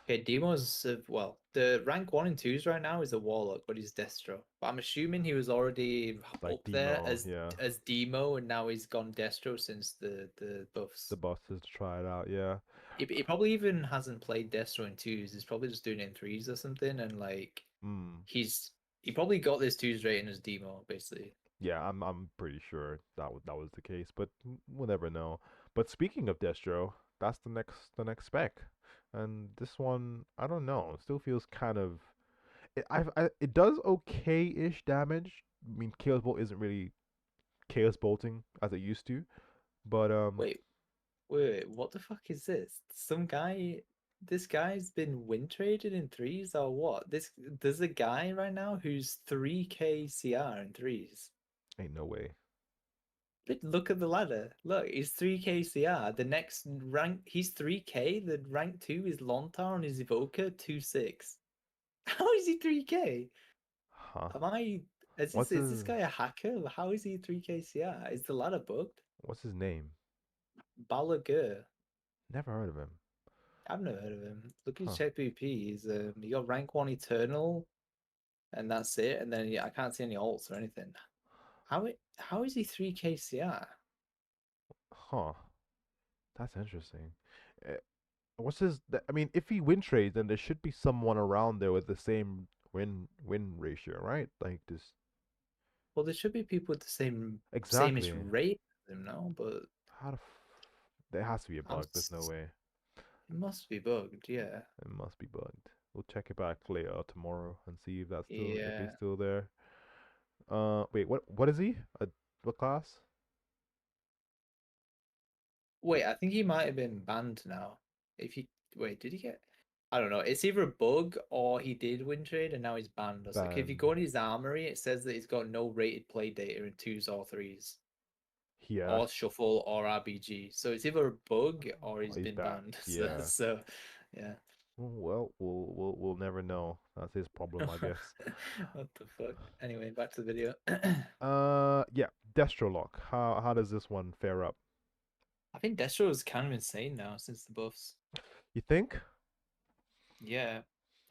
Okay, Demo's well, the rank one and twos right now is a warlock, but he's Destro. But I'm assuming he was already like up there demo, yeah. as Demo, and now he's gone Destro since the The buffs. boss is to try it out. Yeah. He probably even hasn't played Destro in twos. He's probably just doing it in threes or something, and like Mm. he's he probably got this twos rating as Demo, basically. Yeah, I'm pretty sure that was the case, but we'll never know. But speaking of Destro, that's the next spec, and this one I don't know. It still feels kind of it does okay-ish damage. I mean, Chaos Bolt isn't really Chaos Bolting as it used to, but Wait, wait, what the fuck is this? This guy's been win traded in threes or what? There's a guy right now who's 3k CR in threes. ain't no way. But look at the ladder. Look, he's 3k CR. The next rank, he's 3k. The rank 2 is Lontar and his evoker 2-6. How is he 3k? Huh? Am I What's is this his guy a hacker? How is he 3k CR? Is the ladder bugged? what's his name? Balagur. Never heard of him. I've never heard of him. Look at his Huh? check PvP. He got rank 1 Eternal, and that's it. And then I can't see any alts or anything. How is he 3k CR? Huh? That's interesting. Eh, What's his? I mean, if he win trades, then there should be someone around there with the same win ratio, right? Like this. Well, there should be people with the same-ish Exactly. rate as him now, but How the there has to be a I'm bug. There's no way. it must be bugged. Yeah, It must be bugged. We'll check it back later or tomorrow and see if that's still if he's yeah. still there. Wait, what is he? What class? Wait, I think he might have been banned now. If he wait, did he get? I don't know. It's either a bug or he did win trade and now he's banned. It's like if you Banned. go in his armory, it says that he's got no rated play data in twos or threes, Yeah. or shuffle or RBG. So it's either a bug or he's He's been banned. banned. So, Yeah. so yeah. Well, we'll never know. That's his problem, I guess. What the fuck? Anyway, back to the video. Yeah, Destrolock. How does this one fare up? I think Destro is kind of insane now since the buffs. You think Yeah,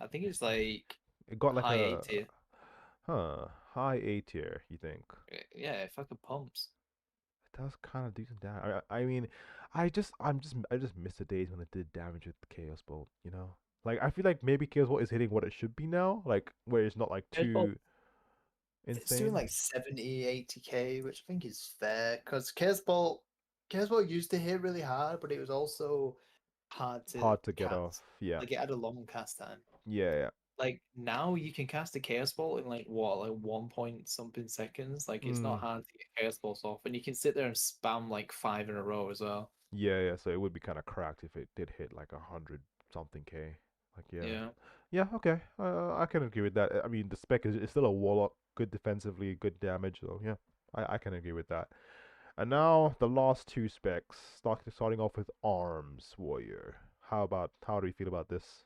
I think it's like it got like high A a tier. high A tier? You think Yeah, it fucking pumps. it does kind of decent damage? I mean, I just miss the days when it did damage with Chaos Bolt. You know, like I feel like maybe Chaos Bolt is hitting what it should be now, like where it's not like Chaos too it's doing insane. like 70, 80k, which I think is fair because Chaos used to hit really hard, but it was also hard to Hard to get off. cast. Yeah, Like it had a long cast time. yeah. Like now you can cast a Chaos Ball in like what, like 1 point something seconds. Like it's not Mm, hard to get Chaos Balls off, and you can sit there and spam like 5 in a row as well. yeah. So it would be kind of cracked if it did hit like 100 something K. Like yeah. Yeah. Yeah, okay. I can agree with that. I mean, the spec is still a warlock, good defensively, good damage. So yeah, I can agree with that. And now the last two specs, starting off with arms warrior. How do you feel about this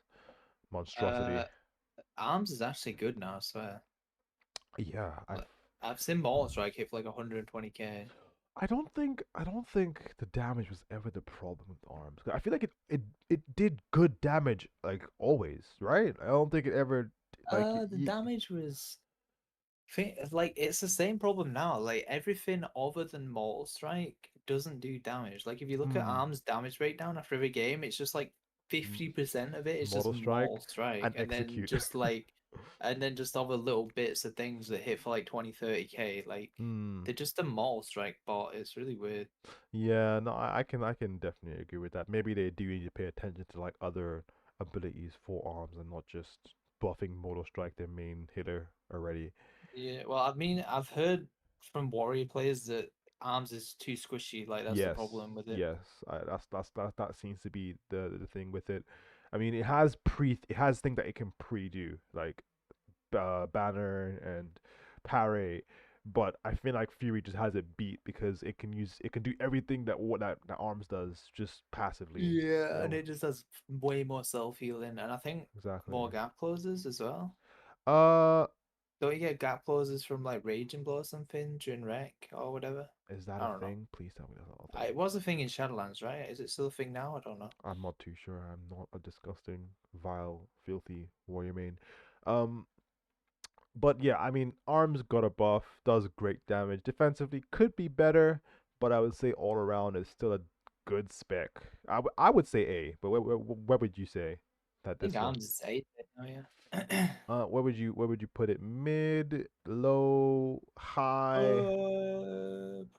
monstrosity? Uh, Arms is actually good now, I swear. Yeah, Like, I've seen Mortal Strike hit for like 120k. I don't think the damage was ever the problem with arms. I feel like it did good damage like always, right? I don't think it ever like The damage was think like it's the same problem now. Like everything other than Mortal Strike doesn't do damage. Like if you look at mm, Arm's damage breakdown after every game, it's just like m- 50% of it is just Mortal Mortal Strike Strike, and execute. and then just other little bits of things that hit for like 20, 30k. Like Hmm. they're just a Mortal Strike bot. It's really weird. Yeah, no, I can definitely agree with that. Maybe they do need to pay attention to like other abilities for arms and not just buffing Mortal Strike their main hitter already. Yeah, well, I mean, I've heard from Warrior players that Arms is too squishy. Like that's the Yes, problem with it. yes, that seems to be the thing with it. I mean, it has things that it can pre-do like banner and parry, but I feel like Fury just has it beat because it can do everything that what that arms does just passively. Yeah, and It'll it just has way more self healing, and I think exactly. more gap closes as well. Uh, Don't you get gap closes from like Raging Blow or something during Wreck or whatever? is that I a don't know. thing? Please tell me that's not a thing. It was a thing in Shadowlands, right? Is it still a thing now? I don't know. I'm not too sure. I'm not a disgusting, vile, filthy warrior main. Um, but yeah, I mean, arms got a buff, does great damage. Defensively could be better, but I would say all around is still a good spec. I would say A, but where would you say that I think this one? Arms is 8 now, yeah. Where would you put it? Mid, low, high?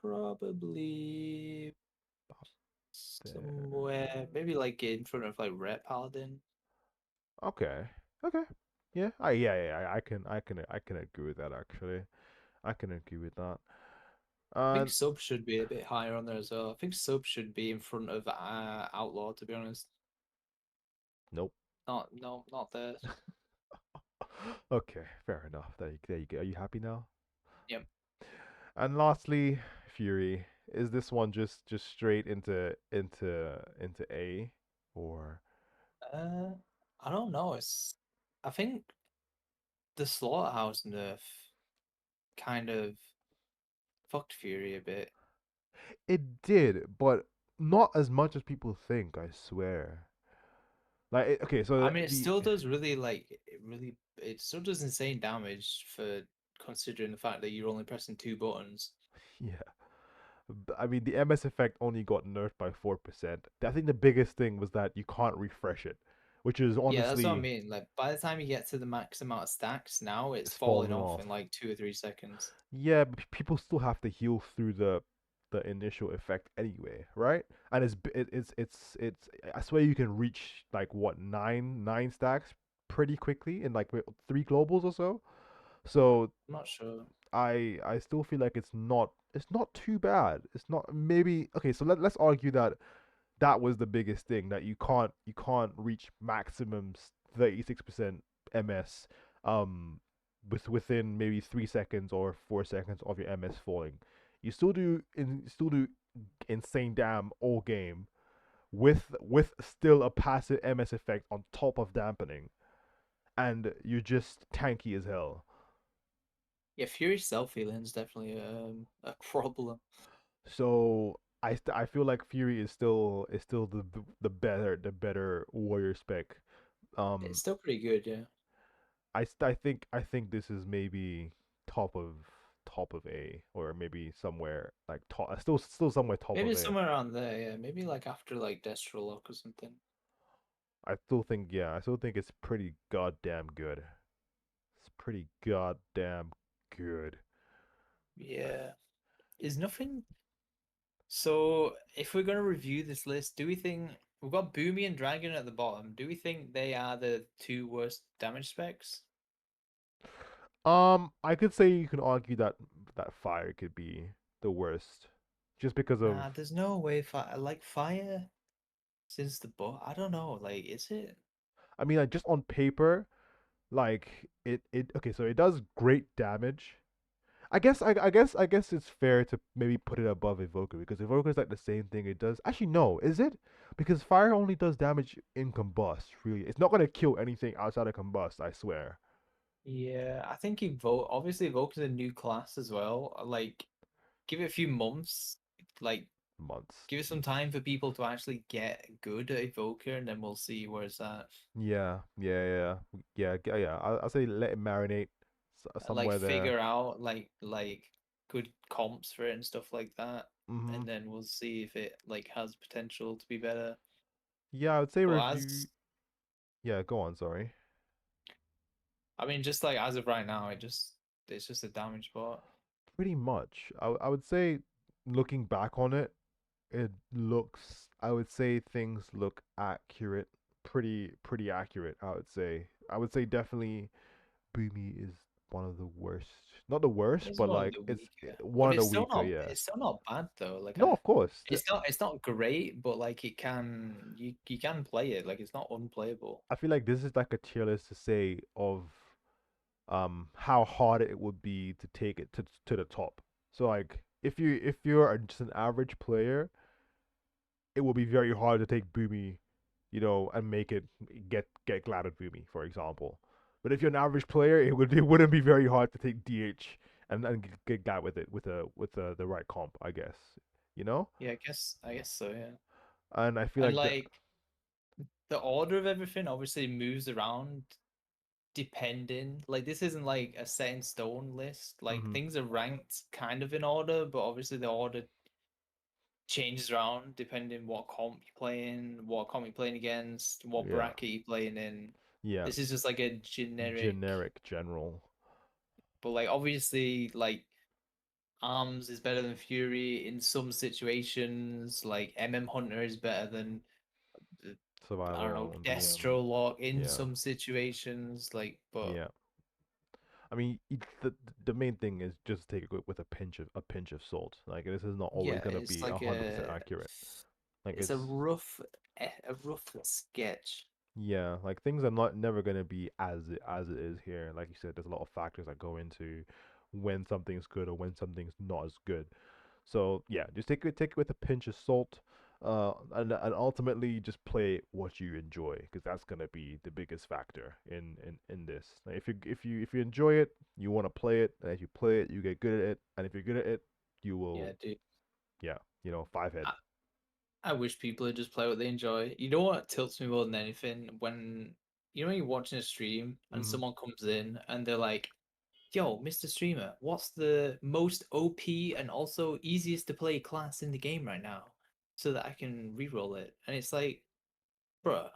Probably There. somewhere, maybe like in front of like Ret Paladin. Okay. Okay. Yeah. I can agree with that actually. I can agree with that. I think And Sub should be a bit higher on there as well. I think Sub should be in front of Outlaw, to be honest. nope. Not, no, not there. Okay, fair enough. There you go. Are you happy now? Yep. And lastly, Fury. Is this one just straight into A or Uh, I don't know. I think the Slaughterhouse nerf kind of fucked Fury a bit. it did, but not as much as people think, I swear. Okay, so I mean, it the still does really it still does insane damage for considering the fact that you're only pressing two buttons. yeah, I mean the MS effect only got nerfed by 4%. I think the biggest thing was that you can't refresh it, which is Yeah, that's what I honestly mean. Like by the time you get to the max amount of stacks, now it's it's falling falling off off. in like 2 or 3 seconds. Yeah, but people still have to heal through the initial effect anyway, right? And it's I swear you can reach like what nine stacks pretty quickly in like three globals or so. So I'm not sure. I still feel like it's not too bad. It's not maybe okay. So let's argue that that was the biggest thing that you can't reach maximum 36% MS within maybe 3 seconds or 4 seconds of your MS falling. You still do insane damn all game with still a passive MS effect on top of dampening, and you're just tanky as hell. Yeah, Fury self healing is definitely a problem. So I feel like Fury is still the better warrior spec. It's Um, still pretty good, yeah. I think this is maybe top of top of A or maybe somewhere like top still somewhere top of Maybe A. somewhere around there, yeah. Maybe like after like Destrolock or something. I still think it's pretty goddamn good. It's pretty goddamn good. Yeah. Is nothing So, if we're going to review this list, do we think we've got Boomy and Dragon at the bottom? Do we think they are the two worst damage specs? I could say you can argue that fire could be the worst, just because of Nah, there's no way. Like fire since the book. I don't know. Like, is it? I mean like just on paper like it okay so it does great damage. I guess it's fair to maybe put it above evoker because evoker is like the same thing. It does actually no, is it? Because fire only does damage in combust. Really, it's not gonna kill anything outside of combust. I swear. Yeah, I think Evoke obviously Evoke is a new class as well. Like, give it a few months, like Months. give it some time for people to actually get good at Evoker, and then we'll see where it's at. Yeah, yeah, yeah. I'll say let it marinate Like somewhere there. figure out like good comps for it and stuff like that, Mhm. and then we'll see if it like has potential to be better. Yeah, I would say But review. as Yeah, go on. Sorry. I mean, just like as of right now, it's just a damage bot. Pretty much. I would say, looking back on it, it looks. I would say things look accurate. Pretty accurate. I would say. I would say definitely Boomy is one of the worst. Not the worst, It's but one of like the it's weaker, one but of the weaker. Yeah. it's still not bad though. Like No, I, of course. it's not great, but like it can you can play it. Like it's not unplayable. I feel like this is like a tier list to say of how hard it would be to take it to the top. So like if you're just an average player, it will be very hard to take Boomy, and make it get glad at Boomy, for example. But if you're an average player, it wouldn't be very hard to take DH and get glad with it with the right comp, I guess. You know? Yeah, I guess so. Yeah, And I feel and like the like the order of everything obviously moves around depending. Like this isn't like a set in stone list. Like mhm, things are ranked kind of in order, but obviously the order changes around depending what comp you're playing, what comp you're playing against, what yeah, bracket you're playing in. yeah, This is just like a generic, generic general. but like obviously like Arms is better than Fury in some situations. Like Hunter is better than I don't know Survival on DM. Destro Lock in Yeah, some situations. Like, but yeah. I mean, the main thing is just take it with a pinch of salt. Like this is not always yeah, gonna it's be like 100% accurate. Like it's it's a rough sketch. yeah, like things are not never gonna be as it is here. Like you said, there's a lot of factors that go into when something's good or when something's not as good. So yeah, just take it with a pinch of salt, and ultimately just play what you enjoy because that's gonna be the biggest factor in this. Like if you enjoy it, you want to play it, and if you play it, you get good at it, and if you're good at it, you Yeah, will dude. yeah, five head. I, I wish people would just play what they enjoy. You know what tilts me more than anything when when you're watching a stream and Mhm. someone comes in and they're like, "Yo, Mr. Streamer, what's the most OP and also easiest to play class in the game right now, so that I can reroll it?" And it's like, bruh,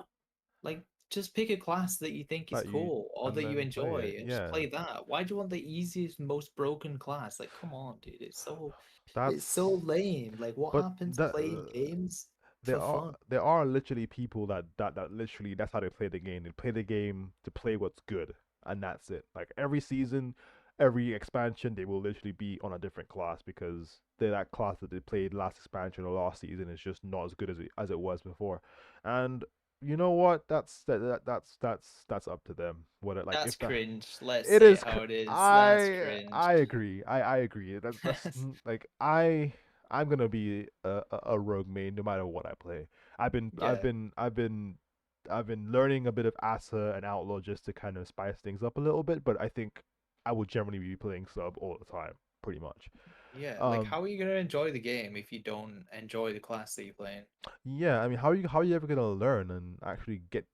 like just pick a class that you think is That you cool or and that you then play enjoy it. and just Yeah, play that. Why do you want the easiest, most broken class? Like, come on, dude, it's so that's lame. Like, what but happens that playing games there for are fun? there are literally people that literally that's how they play the game. They play the game to play what's good, and that's it. Like every season, every expansion, they will literally be on a different class because that class that they played last expansion or last season is just not as good as it was before. And you know what? That's up to them. What like That's if that cringe. Let's it say it is. how it is. That's I cringe. agree. I agree. That's like I'm gonna be a rogue main no matter what I play. I've been I've Yeah, been I've been I've been learning a bit of Asa and Outlaw just to kind of spice things up a little bit, but I think I will generally be playing sub all the time, pretty much. yeah. Like, Um, how are you gonna enjoy the game if you don't enjoy the class that you're playing? yeah, I mean, how are you ever gonna learn and actually get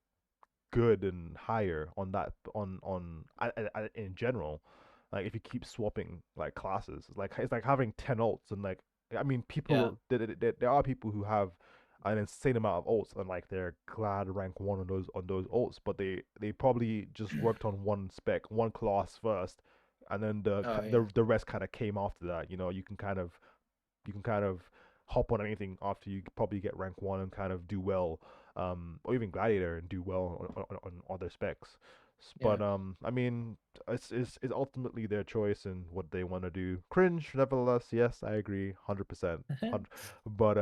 good and higher on that in general. Like if you keep swapping like classes, it's like having 10 ults and like I mean Yeah. people there are people who have an insane amount of ults and like they're glad rank one on those ults, but they probably just worked on one spec, one class first, and then the Oh the yeah. the rest kind of came after that. You can kind of hop on anything after you probably get rank one and kind of do well, or even gladiator and do well on other specs. Yeah. But I mean, it's ultimately their choice and what they want to do. Cringe, nevertheless. Yes, I agree, 100%. But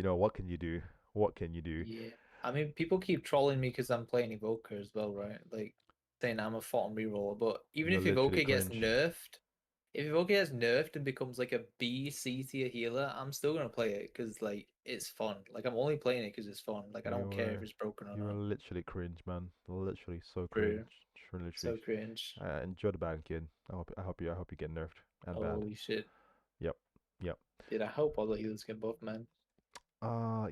what can you do? What can you do? Yeah. I mean, people keep trolling me because I'm playing Evoker as well, right? Like saying I'm a bottom reroller. But even You're if literally Evoker gets cringe. nerfed, if Evoker gets nerfed and becomes like a B C tier healer, I'm still gonna play it because like it's fun. Like I'm only playing it because it's fun. Like I don't You care if were it's broken or you were not. literally cringe, man. Literally so cringe. True. Literally. So cringe. Enjoy the ban, kid. I hope you get nerfed and banned. Holy shit. Yep. Yep. Dude, I hope all the healers get buffed, man.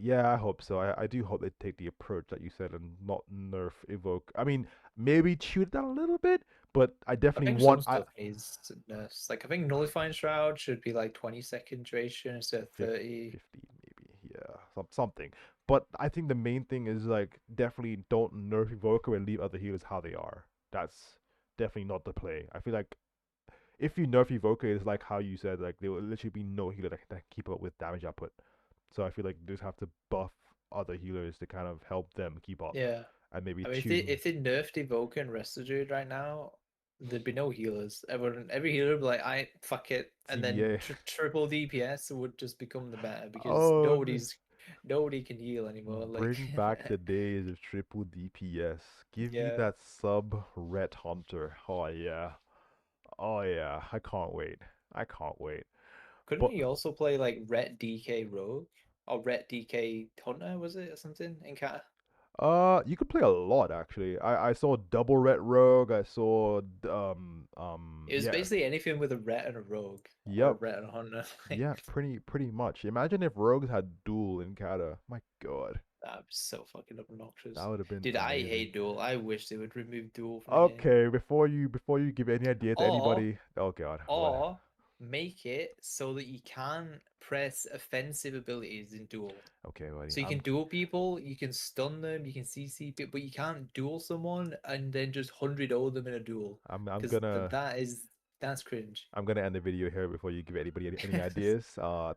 Yeah, I hope so. I do hope they take the approach that you said and not nerf evoke. I mean, maybe tune it down a little bit, but I I definitely think some want stuff needs nerfs. Like I think nullifying shroud should be like 20-second duration instead of 30. 50 maybe. Yeah, something. But I think the main thing is like definitely don't nerf evoker and leave other healers how they are. That's definitely not the play. I feel like if you nerf evoker, it's like how you said, like there will literally be no healer that can keep up with damage output. So I feel like you just have to buff other healers to kind of help them keep up Yeah. and maybe I mean, tune. if they nerfed Evoker and rested Druid right now, there'd be no healers. Every healer would be like, "I fuck it," and then TBA. triple DPS would just become the meta because Oh, no. nobody can heal anymore. Like, Bring back the days of triple DPS. Give me yeah, that sub ret hunter. Oh yeah. Oh yeah. I can't wait. I can't wait. couldn't But he also play like Ret DK Rogue or Ret DK Hunter? Was it or something in cat? you could play a lot actually. I saw double ret rogue. I saw It was yeah. basically anything with a Ret and a Rogue or a Yep. Ret and a Hunter. Like, Yeah, pretty much. Imagine if rogues had duel in kata. My god. that was so fucking That obnoxious. would have been Dude, I amazing. hate Duel. I wish they would remove Duel from the game. Okay, before you give any idea to Or anybody, oh god, what? or make it so that you can press offensive abilities in Duel. Okay, buddy. So you can duel people, you can stun them, you can CC people, but you can't duel someone and then just 100-0 them in a duel. I'm Because gonna that's cringe. I'm gonna end the video here before you give anybody any ideas.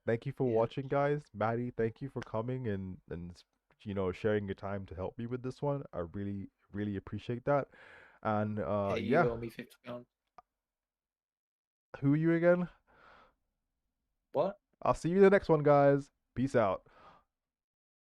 Thank you for Yeah. watching, guys. Maddie, thank you for coming and sharing your time to help me with this one. I really appreciate that. And Hey, yeah, you owe me 50 pounds. who are you again? What? I'll see you in the next one, guys. Peace out.